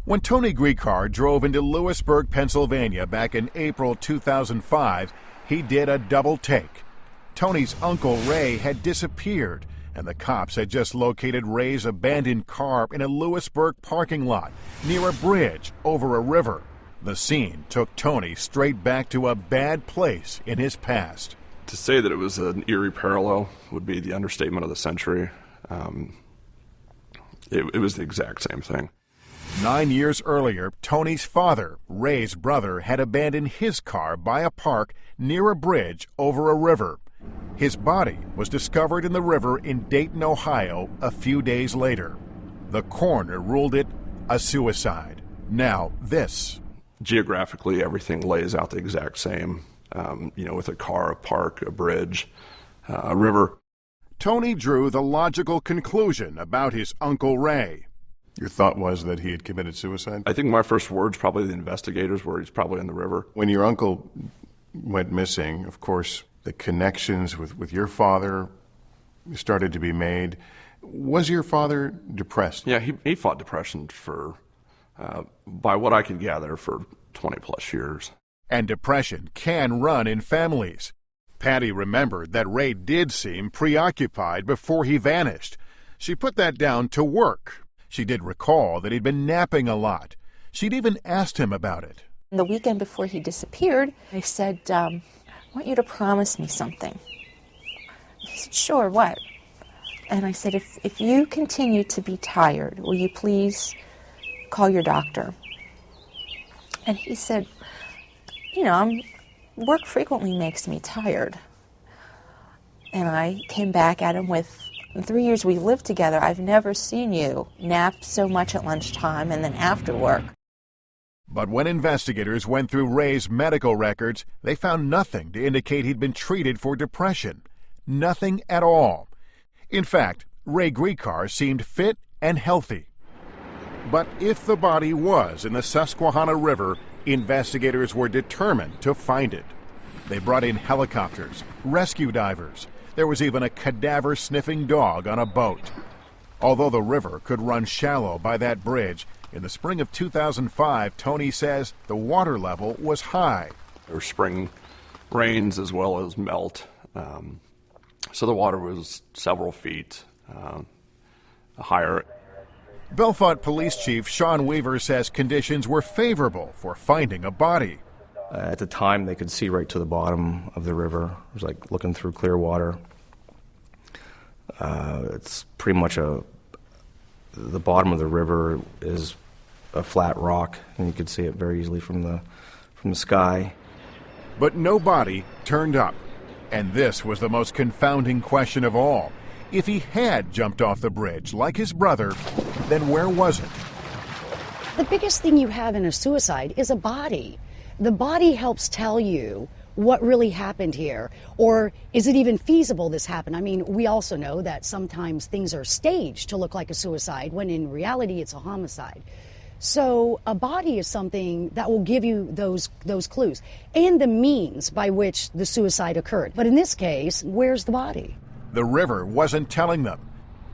When Tony Gricar drove into Lewisburg, Pennsylvania back in April 2005, he did a double take. Tony's uncle Ray had disappeared, and the cops had just located Ray's abandoned car in a Lewisburg parking lot near a bridge over a river. The scene took Tony straight back to a bad place in his past. To say that it was an eerie parallel would be the understatement of the century. It was the exact same thing. 9 years earlier, Tony's father, Ray's brother, had abandoned his car by a park near a bridge over a river. His body was discovered in the river in Dayton, Ohio, a few days later. The coroner ruled it a suicide. Now, this. Geographically, everything lays out the exact same, with a car, a park, a bridge, a river. Tony drew the logical conclusion about his Uncle Ray. Your thought was that he had committed suicide? I think my first words, probably the investigators, were he's probably in the river. When your uncle went missing, of course, the connections with your father started to be made. Was your father depressed? Yeah, he fought depression for, by what I could gather, for 20-plus years. And depression can run in families. Patty remembered that Ray did seem preoccupied before he vanished. She put that down to work. She did recall that he'd been napping a lot. She'd even asked him about it. The weekend before he disappeared, I said, I want you to promise me something. He said, sure, what? And I said, if you continue to be tired, will you please call your doctor? And he said, work frequently makes me tired. And I came back at him with, in 3 years we lived together, I've never seen you nap so much at lunchtime and then after work. But when investigators went through Ray's medical records, they found nothing to indicate he'd been treated for depression. Nothing at all. In fact, Ray Gricar seemed fit and healthy. But if the body was in the Susquehanna River, investigators were determined to find it. They brought in helicopters, rescue divers. There was even a cadaver-sniffing dog on a boat. Although the river could run shallow by that bridge, in the spring of 2005, Tony says the water level was high. There were spring rains as well as melt, so the water was several feet higher. Bellefonte Police Chief Sean Weaver says conditions were favorable for finding a body. At the time, they could see right to the bottom of the river. It was like looking through clear water. It's pretty much the bottom of the river is a flat rock, and you could see it very easily from the sky. But no body turned up. And this was the most confounding question of all. If he had jumped off the bridge like his brother, then where was it? The biggest thing you have in a suicide is a body. The body helps tell you what really happened here, or is it even feasible this happened? I mean, we also know that sometimes things are staged to look like a suicide when in reality it's a homicide. So a body is something that will give you those clues and the means by which the suicide occurred. But in this case, where's the body? The river wasn't telling them.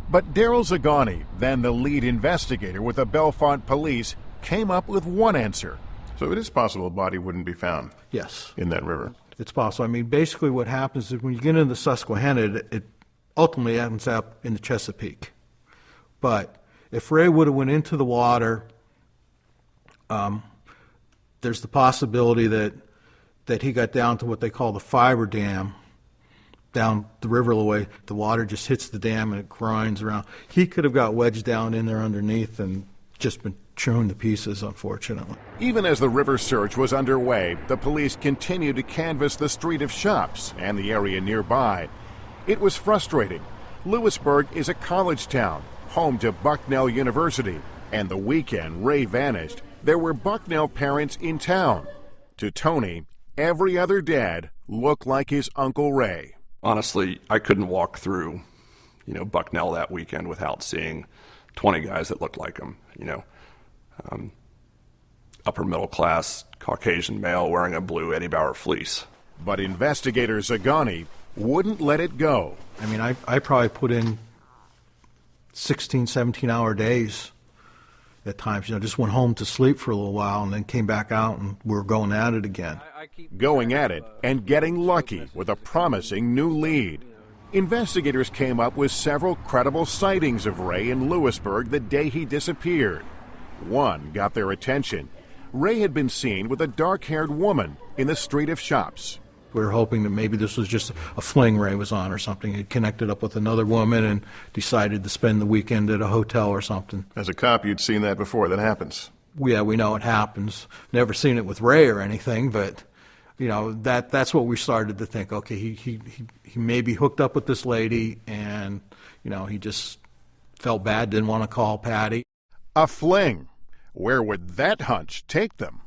But Daryl Zagani, then the lead investigator with the Bellefonte police, came up with one answer. So it is possible a body wouldn't be found. Yes. In that river. It's possible. I mean, basically what happens is when you get into the Susquehanna, it ultimately ends up in the Chesapeake. But if Ray would have went into the water, there's the possibility that he got down to what they call the fiber dam, down the river a way. The water just hits the dam and it grinds around. He could have got wedged down in there underneath and just been thrown to pieces, unfortunately. Even as the river search was underway, the police continued to canvass the street of shops and the area nearby. It was frustrating. Lewisburg is a college town, home to Bucknell University, and the weekend Ray vanished, there were Bucknell parents in town. To Tony, every other dad looked like his Uncle Ray. Honestly, I couldn't walk through, Bucknell that weekend without seeing 20 guys that looked like him, upper middle class, Caucasian male wearing a blue Eddie Bauer fleece. But investigator Zagani wouldn't let it go. I mean, I probably put in 16, 17-hour days at times, just went home to sleep for a little while and then came back out and we were going at it again. Going at it and getting lucky with a promising new lead. Investigators came up with several credible sightings of Ray in Lewisburg the day he disappeared. One got their attention. Ray had been seen with a dark-haired woman in the Street of Shops. We were hoping that maybe this was just a fling Ray was on or something. He connected up with another woman and decided to spend the weekend at a hotel or something. As a cop, you'd seen that before. That happens. Yeah, we know it happens. Never seen it with Ray or anything, but that's what we started to think. Okay, he may be hooked up with this lady, and he just felt bad, didn't want to call Patty. A fling. Where would that hunch take them?